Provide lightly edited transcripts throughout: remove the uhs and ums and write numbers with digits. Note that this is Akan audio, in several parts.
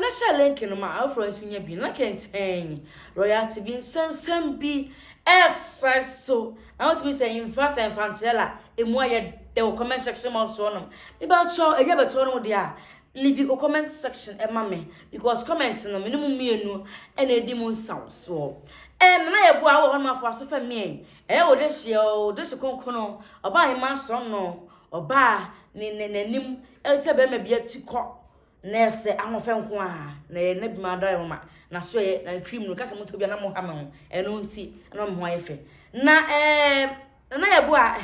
na share link no ma afro nsunya bi na kenten royalty bi nsensem bi so I want to be saying infantella emu aye the comment section mo so no me ba cho eje beto no dia leave your comment section e ma me because comment no minimum mienu e na edi mu nsaw so na ye bo a wo ho ma fo aso fa me o de hie o de se konkono oba he ma so no oba ni nanim e se be ma bia tikọ na ese ahofe nko a na ye na bi ma dai ma na so ye na cream no kasa mo to bia na mo ha me ho e no nti na mo ho ayefe na na ye bo a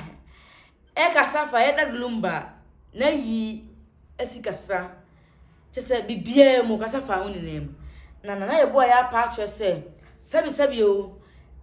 kasa fa ye da lumba na yi esikasa chese bibia mu kasa fa hu ninem na ye bo ya pa atwe sebi o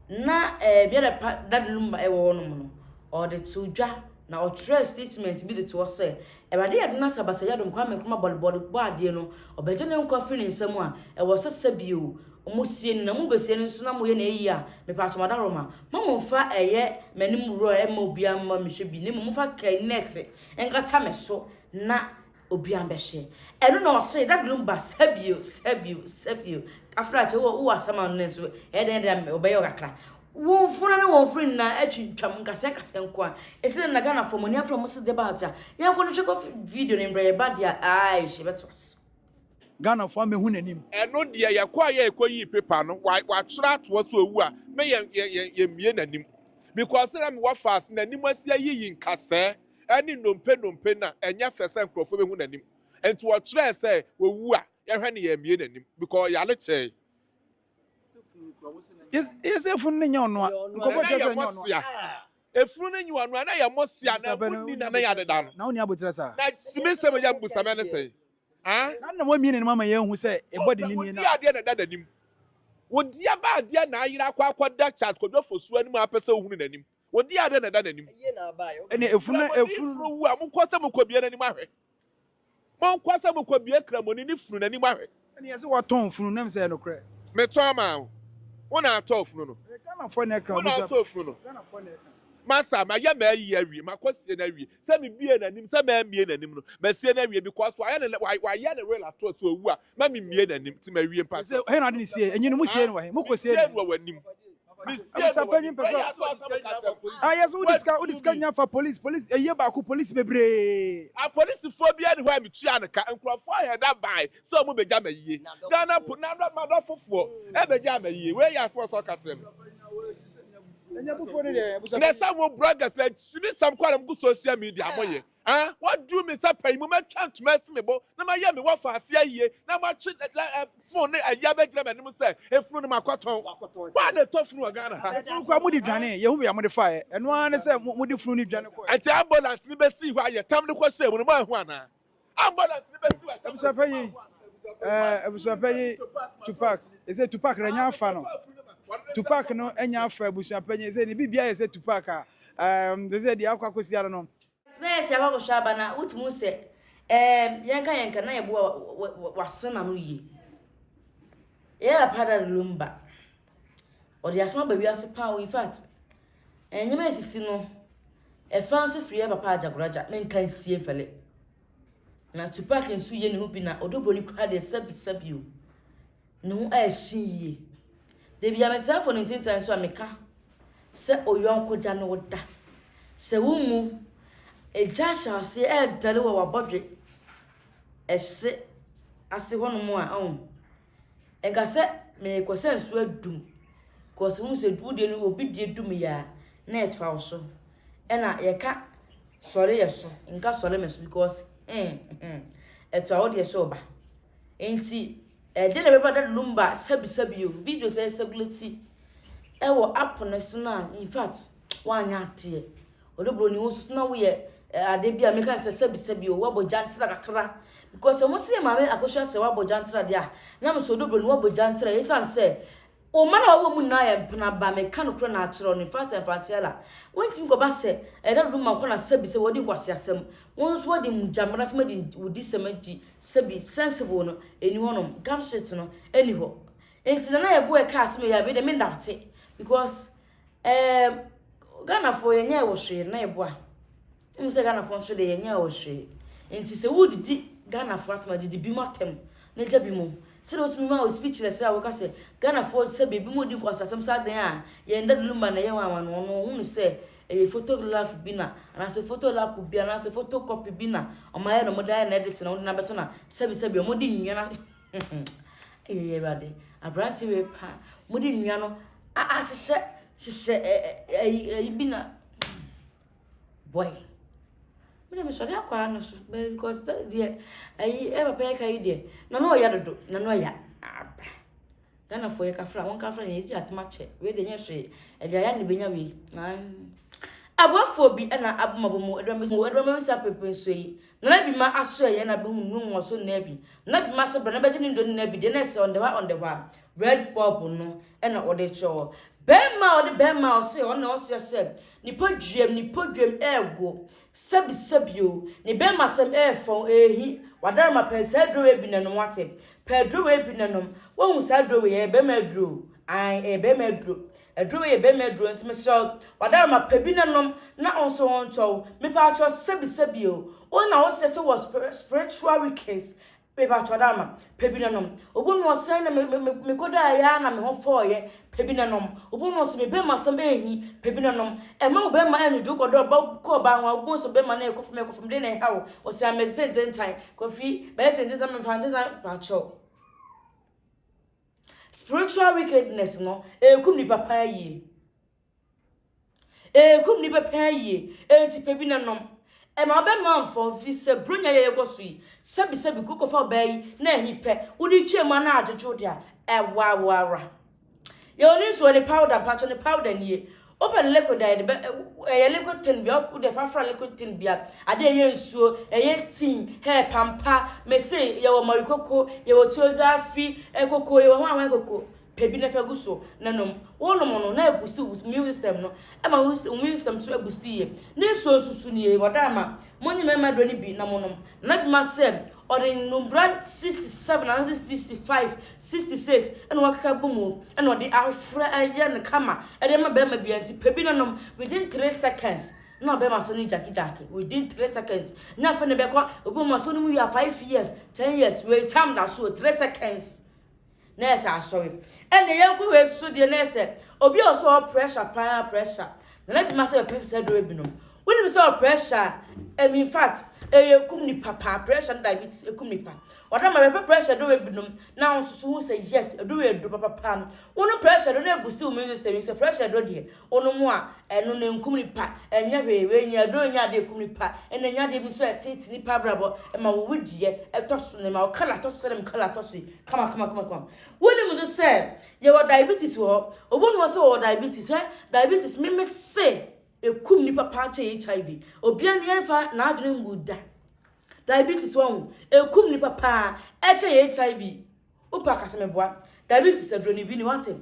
na bia da lumba e wo no no o de tudwa na o trust statement bi de to say ebade ya na sabasa ya dum kwa me kuma bol ade no obeje ne nkwa firi nsam a e wo sebi o omusie na mu besie nso na mo ye na eyi a me pa atoma da roma mamo fa eye manim ro e ma obi amma me hwe bi ne mu fa connect enka ta me so na obi am be hwe eno na o say that lumba sebi afra che wo asama no nso e de obeyo kakra won funa na won frin na atwintwam nkase nko a ese na Ghana for money promise debate a ya ko no check off video ne mbre ba dia ai she betos Ghana for me hu nanim eno de ya kwa ya ekoyi paper no wa twra to so owu a me ye mie nanim because na me wa fast nanim asia yi nkase ani nompe na enya fese nkrofo be hu nanim enti wa twra se owu a ye hwe ne ye mie nanim because ya le che is efun ne nyono a nkofo jese nyono efun ne nyono na ya mosia na buni na ya deda no na oni abotira sa na simisem ya mbusame ne sei na mo mi ne mama ye hu se e body ni ni na ade na dada nim wodi aba ade na ayira akwa da chat ko do fosu ani ma pese ohunu nanim wodi ade na dada nim ene efun wu amukose mukobie nanim ahwe mon kwase mukobie kramoni ni funu nanim ahwe ene yese waton funu nam se no kre me to ama wona ato funu no Ghana for ne ka wona ato funu no Ghana for ne ka masa ma ya ma yi awie makosie na awie se me bie nanim se ma mie nanim no ma sie na awie because wa ya na real ato so owu a ma me mie nanim ti ma wie mpa se he na de sie enyi no mu sie no wa he mo ko sie no wanim yes we discuss nya for police eye ba ku police bebre a police phobia ni ho mi tua nka nkrofo ahe da bai so mo beja ma yie Ghana ma do fofo e beja ma yie we ya sponsor ka trem enya bu fo ne de na some bloggers like sibi some kwara mu social media amoye what do me say pay mo ma chant mess me bo na ma ye me wa fa ase ayie na ma twi phone na aya be gira me nim say efunu ma kwaton wa na to funu wa Ghana ha kwa mu di dwane ye hu ya mu de fa eno an ne say mu di funu ni dwane ko ati ambulance ni be si ho aye tam de ko say mo ma hu ana ambulance ni be si wa tam ebusa payi Tupac ese Tupac renya afa no Tupac no enya afa ebusa payi ese ni bibia ese Tupac ese di akwa kosia no na ese aba ko shaba na utumu se yenka na ye bo wasena no yi ye apada lumba odi asoma ba wi ase pa in fact enyema esisi no e fanso free papa ajagoraja menka sie fele na Tupac nsu ye ne hu bi na odobro ni kwa de sabi o ne hu a hie de bia meta for 19 times so ameka se oyonko ja no da se wumu eja sha se dale wa bodwe ese ase hono mu a enka se me ko se nsu adum ko se mu se dude no obi die dum ya na etwa so ena ye ka sore ye so nka sore me so because etwa wo de so ba enti de le beba da lumba sabi o video say stability ewo app na so na in fact wanya ate odobro ni wo so na wo ye ade bia me kan say sabi o wo bojantra kakra because mo se ma me akosha se wo bojantra dia na me so odobro ni wo bojantra yesan say o mana wo mu na ya mpena ba me kan kro na akiro ni fact and fatela wontim ko ba se da lumba ko na sabi se wodi kwase asem won so wodi mujamra tma di wodi sementi sabi sensible no eni honom gam shit no eni ho enti na ye bo e ka asem ya be de me ndate because Ghana for yenye wo hwe na ye bo a se Ghana for so de yenye wo hwe enti se wodi di Ghana for atma di bi matem ne jabi mu se do so ma o speechless a wo ka se Ghana for se baby mu di ko asasem sa den a ye nda lumba na ye wa no no hu ni se e photograph bi na ana se photograph bi ana se photocopy bi na o ma ye no mo da na edit na wo na beto na sebi o mo di nwia na rade abranti we pa mo di nwia no a hye bi na boy me me sori akwa no so because the papa kai de na no ya dodo na no ya Ghana for ye ka fra won ka fra ye di atma che we de nya hwe e dia ya ne benya we abofo bi na abomabomo edwama sa pepe so yi na bi ma aso ye na be hunu nwo so na bi ma se bra na be gini ndo na bi de na se on the wa red pop no na ode cho Bema o se on na o se ni podwem ego sabio ni bema sem fon ehi wadar ma pensa dro e bi na no wate pedro e bi na no wo hu sa dro ye bema dro bema dro edro ye bema dro ntime so wadar ma pebi na no na on so on to me pa cho sabio o na o se so was spiritual weakness pepa chodama pebina nom obunu osan na me koda ya na me ho foye pebina nom obunu osan me be masam ehi pebina nom e ma obe ma enu duko do ba ko ba nwa obunu so be ma na ekofum de na hawo osan meditate time kofi be tente time fantasy pa cho spiritual wickedness no ekum ni papa yi enti pebina nom e ma be man for visa brunya ye gosui sebi kuko bayi na hipe udi twema na adwojo dia e wa ye oni so le powder patcho ne powder nie open liquid de e liquid tin bia opu de fafra liquid tin bia ade ye nsuo ye tin hair pampa me say ye wo marikoko ye wo tioza fi ekoko ye wo anwan ekoko pebi na faguso nanom wonom no na ebusi immune system no e ma immune system so ebusi ye ne so susu ni e wadama monyi mema do ni bi na monom na bi ma se ori numbra 67 and 65 66 and wakaka bumu and odi afra ayen kama e de ma be ma bi anti pebi nanom within 3 seconds no be ma so ni jaki within 3 seconds na fa ne be kwa obi ma so ni mu ya 5 years 10 years we time that so 3 seconds nurse sorry and the young we so the nurse obi also pressure na let me say people say do ebinom when me say pressure in fact kum ni papa pressure and diabetes kum ni pa oda ma pressure do ebinom now so say yes do we do papa one pressure do na egusi o me system say pressure do de ono mo a eno na kum ni pa enya we nya do nya de kum ni pa enya nya de mi so titi ni pa brabo e ma wo wudie e to so ne ma o kala to so dem kala to so kama when mu say ye wo diabetes wo obonu so wo diabetes diabetes me say ekum ni papa che HIV obia ne enfa na adwene nguda diabetes won ekum ni papa che HIV upa kasa meboa diabetes adwene bi ni wate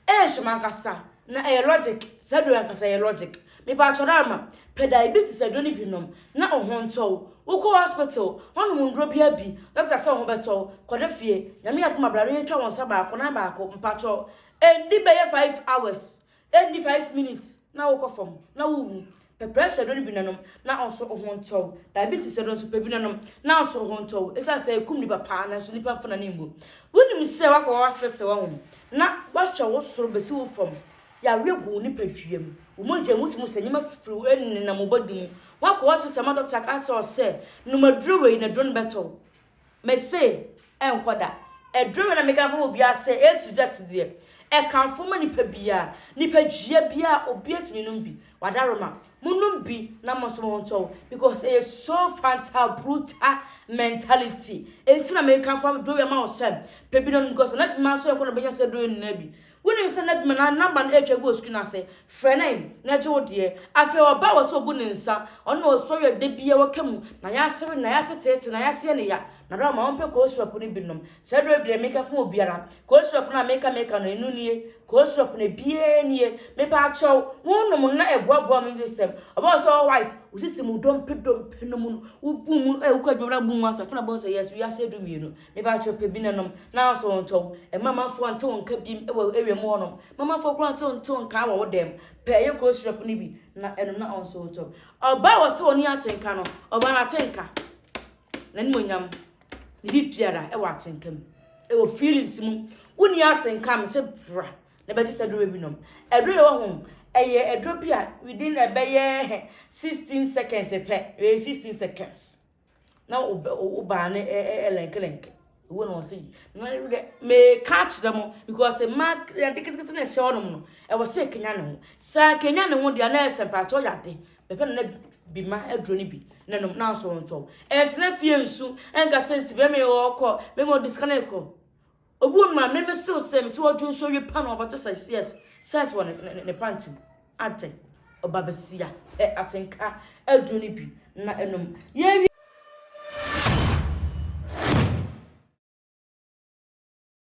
hwema kasa na logic sadro kasa logic me pa chodama pe diabetes adwene bi nom na ohonto uko hospital hono ndro bia bi doctor say ho beto koda fie nyame yakoma brado yentwa won saba akona ba ako mpacho endi be 5 hours endi 5 minutes na wo kofom na wo pe pressure do ni binanom na onso ohonto diabetes do nso pe binanom na onso ohonto esa say kum ni papa na nso nipa fana nimbo wonim se wa ko hospital wo na washo wo soro besi wo fom ya wegu ni padwiem wo moje mutimu se nyima firi eni na mobodum wa ko hospital ma doctor ka say numaduro we na don beto me say enkoda eduro na mega fo obi ase A to Z de e kan fo ma nipa bia nipa dwia bia obi atumi num bi wadaroma munum bi na moso wonto because it is so fantastic brutal mentality entina me kan fo do we ma o say pebi no because na ma so e ko no benya say do na bi woni se na bi na number na etwa go screen ase frene na che wo de afi oba wo so bu ne nsa ono so we de bia wo kamu na ya sere na ya tete na ya se ne ya na ra ma on pe ko swap ni binom se do bi make fo obiara ko swap na make no enu nie ko swap na bie nie me ba chow wonum na eboabo mi system oba so white usisi mu dom pe no mu ubu mu e ukwa dwara bu mu asafa na bon say yes we are say do mienu me ba chow pe bi nanom na so onto e mama fo ante won ka bi e mu ono mama fo kura ante won ka wo dem pe ye ko swap ni bi na eno na on so onto oba wo se oni atenka no oba na atenka na ni monyam ni bi biara e wa atenkam e wo feelings mu woni atenkam se bra na be just adro bi nom adro e wo ho eye adro bi a within e be 16 seconds e pe 16 seconds na o ba ne lenke wo no say na me catch them because a mark they take it na show no e wo say kenya ne ho sa kenya ne ho dia na sempato yade be pe na bi ma adro ni bi na no na so nto entina fie nsu enka senti be me wo ko me mo disconnect ko obu ma me sew sem se wo dun so wi pa no obata say yes set one ne panty ate obabesia atenka adro ni bi na enom ye